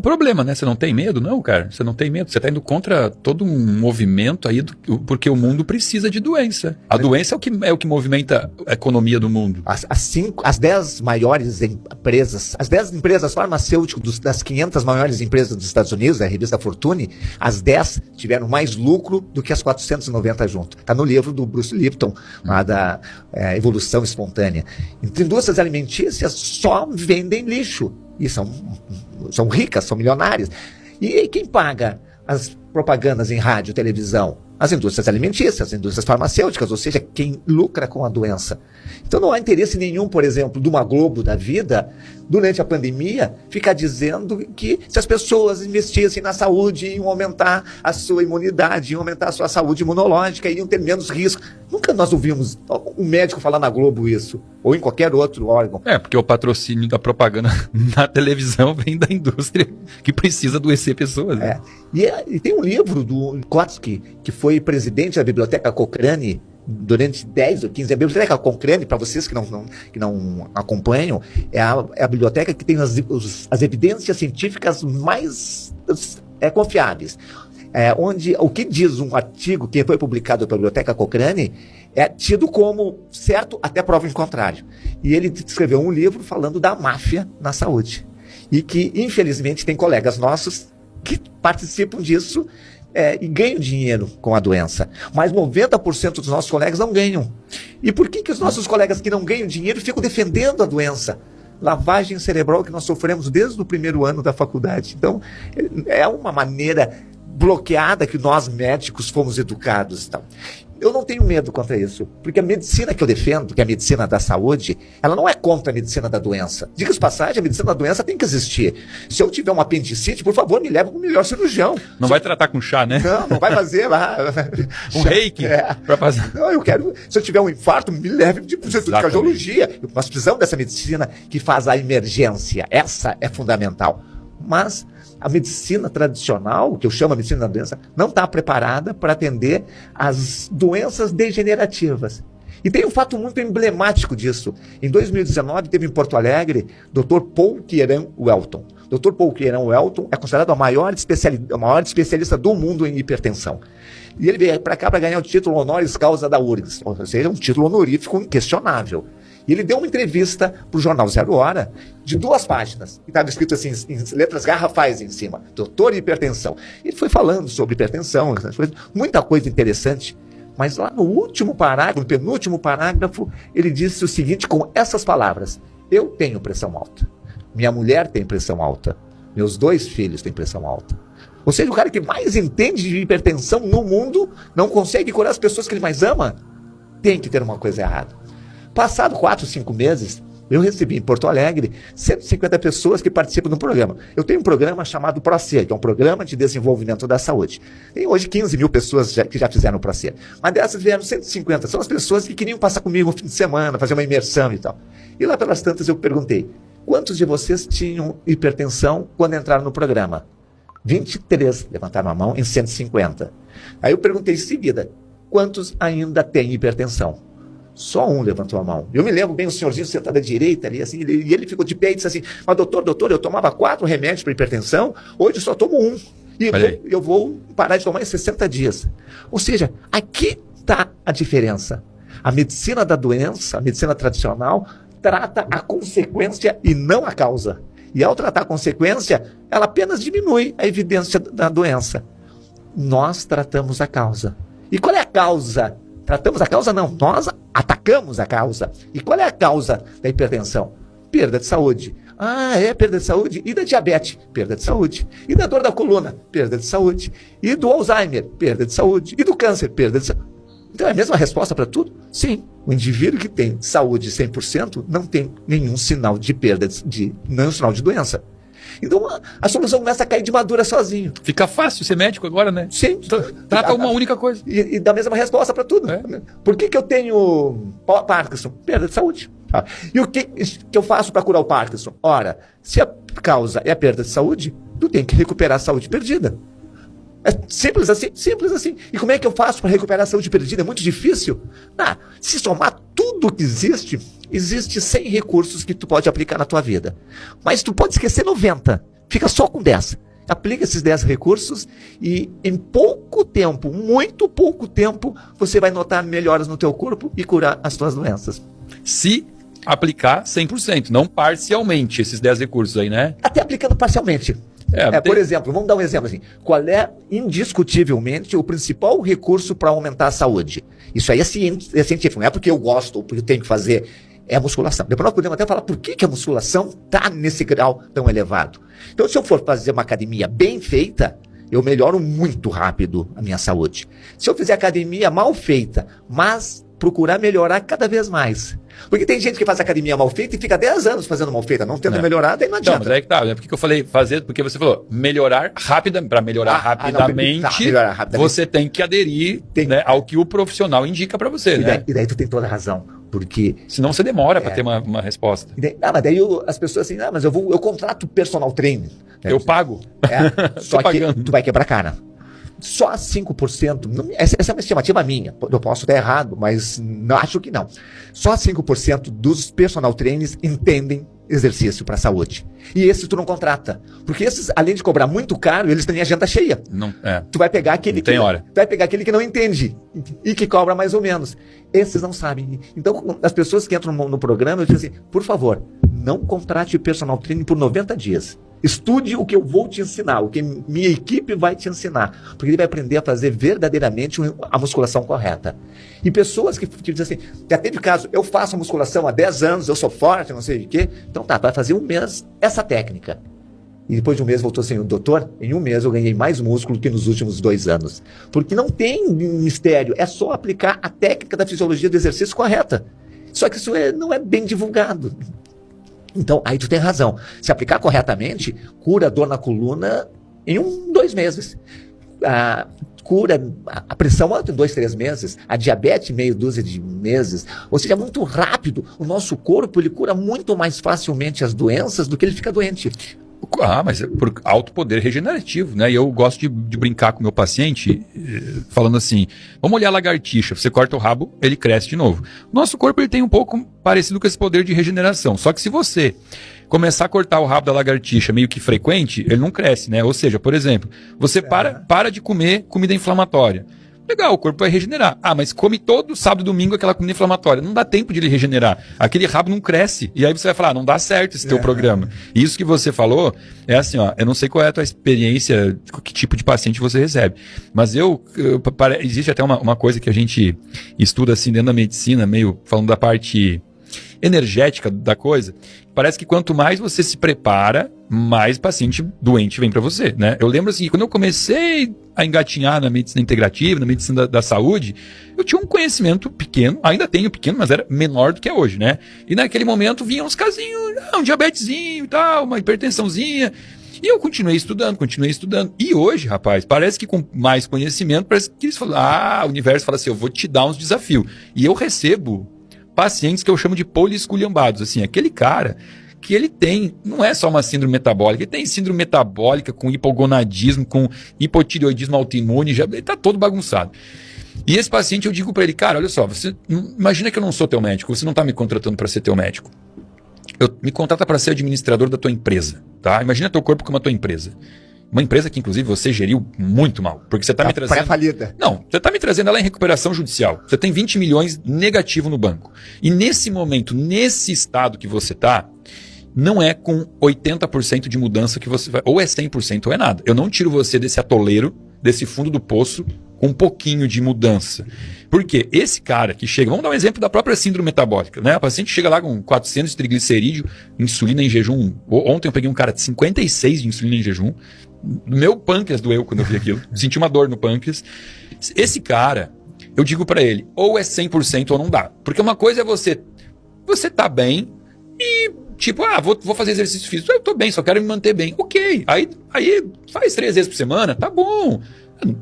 problema, né? Você não tem medo? Não, cara. Você não tem medo. Você tá indo contra todo um movimento aí, porque o mundo precisa de doença. A doença é o que movimenta a economia do mundo. As 10 maiores empresas, as 10 empresas farmacêuticas das 500 maiores empresas dos Estados Unidos, a revista Fortune, as 10 tiveram mais lucro do que as 490 junto. Está no livro do Bruce Lipton, lá da Evolução Espontânea. Então, indústrias alimentícias só vendem lixo. E são ricas, são milionárias. E quem paga as propagandas em rádio, televisão? As indústrias alimentícias, as indústrias farmacêuticas, ou seja, quem lucra com a doença. Então não há interesse nenhum, por exemplo, de uma Globo da vida, durante a pandemia, ficar dizendo que se as pessoas investissem na saúde, iam aumentar a sua imunidade, iam aumentar a sua saúde imunológica, iam ter menos risco. Nunca nós ouvimos um médico falar na Globo isso, ou em qualquer outro órgão. Porque o patrocínio da propaganda na televisão vem da indústria que precisa adoecer pessoas. Né? E tem um livro do Klotsky, que foi presidente da Biblioteca Cochrane durante 10 ou 15 anos. A Biblioteca Cochrane, para vocês que não acompanham, é a biblioteca que tem as evidências científicas mais confiáveis. Onde o que diz um artigo que foi publicado pela Biblioteca Cochrane é tido como certo até prova em contrário. E ele escreveu um livro falando da máfia na saúde. E que, infelizmente, tem colegas nossos que participam disso e ganham dinheiro com a doença. Mas 90% dos nossos colegas não ganham. E por que os nossos colegas que não ganham dinheiro ficam defendendo a doença? Lavagem cerebral que nós sofremos desde o primeiro ano da faculdade. Então, é uma maneira bloqueada que nós médicos fomos educados. Então. Eu não tenho medo contra isso, porque a medicina que eu defendo, que é a medicina da saúde, ela não é contra a medicina da doença. Diga-se passagem, a medicina da doença tem que existir. Se eu tiver um apendicite, por favor, me leve para o melhor cirurgião. Não vai tratar com chá, né? Não vai fazer lá. Um reiki para fazer. Não, eu quero, se eu tiver um infarto, me leve para o setor de cardiologia. Nós precisamos dessa medicina que faz a emergência. Essa é fundamental. Mas a medicina tradicional, que eu chamo de medicina da doença, não está preparada para atender as doenças degenerativas. E tem um fato muito emblemático disso. Em 2019, teve em Porto Alegre Dr. Paul Queiran Welton. Dr. Paul Queiran Welton é considerado a maior especialista do mundo em hipertensão. E ele veio para cá para ganhar o título honoris causa da URGS, ou seja, um título honorífico inquestionável. E ele deu uma entrevista para o jornal Zero Hora, de 2 páginas, e estava escrito assim, em letras garrafais em cima, doutor em hipertensão. Ele foi falando sobre hipertensão, muita coisa interessante, mas lá no último parágrafo, no penúltimo parágrafo, ele disse o seguinte com essas palavras: eu tenho pressão alta, minha mulher tem pressão alta, meus 2 filhos têm pressão alta. Ou seja, o cara que mais entende de hipertensão no mundo não consegue curar as pessoas que ele mais ama. Tem que ter uma coisa errada. Passado 4, 5 meses, eu recebi em Porto Alegre 150 pessoas que participam do programa. Eu tenho um programa chamado ProSer, que é um programa de desenvolvimento da saúde. Tem hoje 15 mil pessoas que já fizeram o ProSer. Mas dessas vieram 150. São as pessoas que queriam passar comigo no fim de semana, fazer uma imersão e tal. E lá pelas tantas eu perguntei: quantos de vocês tinham hipertensão quando entraram no programa? 23 levantaram a mão em 150. Aí eu perguntei em seguida: quantos ainda têm hipertensão? Só um levantou a mão. Eu me lembro bem o senhorzinho sentado à direita ali, assim, e ele ficou de pé e disse assim: mas doutor, eu tomava 4 remédios para hipertensão, hoje só tomo 1. E eu vou parar de tomar em 60 dias. Ou seja, aqui está a diferença. A medicina da doença, a medicina tradicional, trata a consequência e não a causa. E ao tratar a consequência, ela apenas diminui a evidência da doença. Nós tratamos a causa. E qual é a causa? Tratamos a causa? Não, nós atacamos a causa. E qual é a causa da hipertensão? Perda de saúde. Perda de saúde? E da diabetes? Perda de saúde. E da dor da coluna? Perda de saúde. E do Alzheimer? Perda de saúde. E do câncer? Perda de saúde. Então é a mesma resposta para tudo? Sim. O indivíduo que tem saúde 100% não tem nenhum sinal de perda, nenhum sinal de doença. Então a solução começa a cair de madura sozinho. Fica fácil ser médico agora, né? Sim. Trata uma única coisa. E dá a mesma resposta para tudo. Por que eu tenho Parkinson? Perda de saúde. E o que eu faço para curar o Parkinson? Ora, se a causa é a perda de saúde, tu tem que recuperar a saúde perdida. É simples assim, simples assim. E como é que eu faço para recuperar a saúde perdida? É muito difícil. Se somar tudo que existe 100 recursos que tu pode aplicar na tua vida. Mas tu pode esquecer 90. Fica só com 10. Aplica esses 10 recursos e em pouco tempo, muito pouco tempo, você vai notar melhoras no teu corpo e curar as tuas doenças. Se aplicar 100%, não parcialmente esses 10 recursos aí, né? Até aplicando parcialmente. Por exemplo, vamos dar um exemplo assim. Qual é, indiscutivelmente, o principal recurso para aumentar a saúde? Isso aí é científico, não é porque eu gosto ou porque eu tenho que fazer, é a musculação. Depois nós podemos até falar por que a musculação está nesse grau tão elevado. Então, se eu for fazer uma academia bem feita, eu melhoro muito rápido a minha saúde. Se eu fizer academia mal feita, mas procurar melhorar cada vez mais. Porque tem gente que faz academia mal feita e fica 10 anos fazendo mal feita, não tendo melhorado, aí não adianta. Não, mas aí que tá, né? Por que eu falei fazer? Porque você falou melhorar rapidamente, para melhorar rapidamente, você tem que aderir né, ao que o profissional indica para você, né? E daí tu tem toda a razão, porque... Senão você demora para ter uma resposta. Mas daí as pessoas assim, mas eu contrato personal trainer. Eu pago. Só que tu vai quebrar a cara. Só 5%, essa é uma estimativa minha, eu posso estar errado, mas não, acho que não. Só 5% dos personal trainers entendem exercício para a saúde. E esses tu não contrata. Porque esses, além de cobrar muito caro, eles têm agenda cheia. Tu vai pegar aquele que não entende e que cobra mais ou menos. Esses não sabem. Então, as pessoas que entram no programa, eu digo assim, por favor, não contrate personal training por 90 dias. Estude o que eu vou te ensinar, o que minha equipe vai te ensinar. Porque ele vai aprender a fazer verdadeiramente a musculação correta. E pessoas que dizem assim, já teve caso, eu faço a musculação há 10 anos, eu sou forte, não sei o quê. Então tá, vai fazer um mês essa técnica. E depois de um mês voltou assim, doutor, em um mês eu ganhei mais músculo que nos últimos 2 anos. Porque não tem mistério, é só aplicar a técnica da fisiologia do exercício correta. Só que isso não é bem divulgado. Então, aí tu tem razão. Se aplicar corretamente, cura a dor na coluna em 2 meses. Cura a pressão alta em 2, 3 meses. A diabetes em meia dúzia de meses. Ou seja, é muito rápido. O nosso corpo, ele cura muito mais facilmente as doenças do que ele fica doente. Mas é por alto poder regenerativo, né? E eu gosto de brincar com o meu paciente, falando assim, vamos olhar a lagartixa, você corta o rabo, ele cresce de novo. Nosso corpo ele tem um pouco parecido com esse poder de regeneração, só que se você começar a cortar o rabo da lagartixa meio que frequente, ele não cresce, né? Ou seja, por exemplo, você para de comer comida inflamatória. Legal, o corpo vai regenerar. Mas come todo sábado e domingo aquela comida inflamatória. Não dá tempo de ele regenerar. Aquele rabo não cresce. E aí você vai falar, não dá certo esse teu programa. E isso que você falou é assim, ó, eu não sei qual é a tua experiência, que tipo de paciente você recebe. Mas existe até uma coisa que a gente estuda assim dentro da medicina, meio falando da parte energética da coisa. Parece que quanto mais você se prepara, mais paciente doente vem para você, né? Eu lembro assim, quando eu comecei a engatinhar na medicina integrativa, na medicina da saúde, eu tinha um conhecimento pequeno, ainda tenho pequeno, mas era menor do que é hoje, né? E naquele momento vinham uns casinhos, um diabetesinho e tal, uma hipertensãozinha. E eu continuei estudando. E hoje, rapaz, parece que com mais conhecimento, parece que eles falam, o universo fala assim, eu vou te dar uns desafios. E eu recebo pacientes que eu chamo de poliesculhambados, assim, aquele cara que ele tem, não é só uma síndrome metabólica, ele tem síndrome metabólica com hipogonadismo, com hipotireoidismo autoimune, ele tá todo bagunçado. E esse paciente eu digo para ele, cara, olha só, você imagina que eu não sou teu médico, você não tá me contratando para ser teu médico. Me contrata para ser administrador da tua empresa, tá? Imagina teu corpo como a tua empresa. Uma empresa que, inclusive, você geriu muito mal. Porque você está me trazendo... Pré-falida. Não, você está me trazendo ela em recuperação judicial. Você tem 20 milhões negativo no banco. E nesse momento, nesse estado que você está, não é com 80% de mudança que você vai... Ou é 100% ou é nada. Eu não tiro você desse atoleiro, desse fundo do poço, com um pouquinho de mudança. Porque esse cara que chega... Vamos dar um exemplo da própria síndrome metabólica, né? A paciente chega lá com 400 de triglicerídeo, insulina em jejum. Ontem eu peguei um cara de 56 de insulina em jejum. Meu pâncreas doeu quando eu vi aquilo. Senti uma dor no pâncreas. Esse cara, eu digo pra ele, ou é 100% ou não dá. Porque uma coisa é você tá bem e tipo, vou fazer exercício físico. Eu tô bem, só quero me manter bem. Ok, aí faz 3 vezes por semana, tá bom.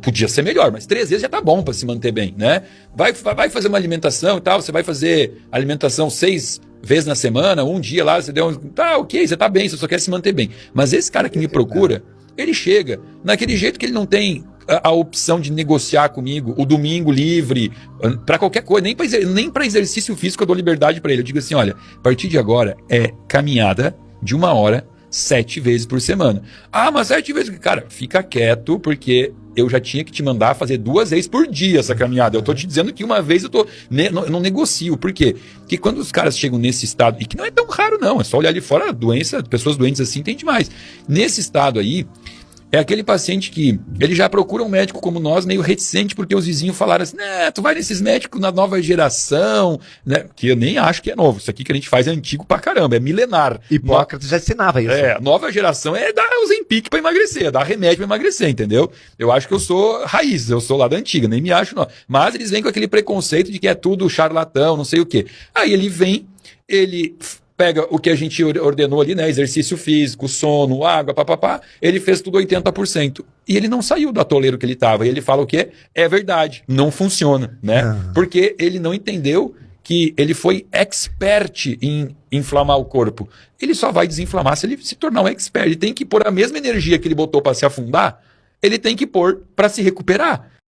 Podia ser melhor, mas 3 vezes já tá bom pra se manter bem, né? Vai fazer uma alimentação e tal, você vai fazer alimentação 6 vezes na semana, um dia lá, você deu um... Tá, ok, você tá bem, você só quer se manter bem. Mas esse cara que me procura... Ele chega naquele jeito que ele não tem a opção de negociar comigo o domingo livre para qualquer coisa, nem para exercício físico eu dou liberdade para ele. Eu digo assim, olha, a partir de agora é caminhada de 1 hora 7 vezes por semana. Ah, mas 7 vezes... Cara, fica quieto, porque eu já tinha que te mandar fazer 2 vezes por dia essa caminhada. Eu tô te dizendo que uma vez eu não negocio. Por quê? Porque quando os caras chegam nesse estado, e que não é tão raro não, é só olhar ali fora, pessoas doentes assim tem demais. Nesse estado aí, é aquele paciente que ele já procura um médico como nós, meio reticente, porque os vizinhos falaram assim, né, tu vai nesses médicos na nova geração, né? Que eu nem acho que é novo. Isso aqui que a gente faz é antigo pra caramba, é milenar. Hipócrates já ensinava isso. Nova geração é dar Ozempic pra emagrecer, é dar remédio pra emagrecer, entendeu? Eu acho que eu sou raiz, eu sou lá da antiga, nem me acho não. Mas eles vêm com aquele preconceito de que é tudo charlatão, não sei o quê. Aí ele vem, ele... pega o que a gente ordenou ali, né? Exercício físico, sono, água, papapá. Ele fez tudo 80%. E ele não saiu do atoleiro que ele estava. E ele fala o quê? É verdade, não funciona, né? Porque ele não entendeu que ele foi expert em inflamar o corpo. Ele só vai desinflamar se ele se tornar um expert. Ele tem que pôr a mesma energia que ele botou para se afundar, ele tem que pôr para se recuperar.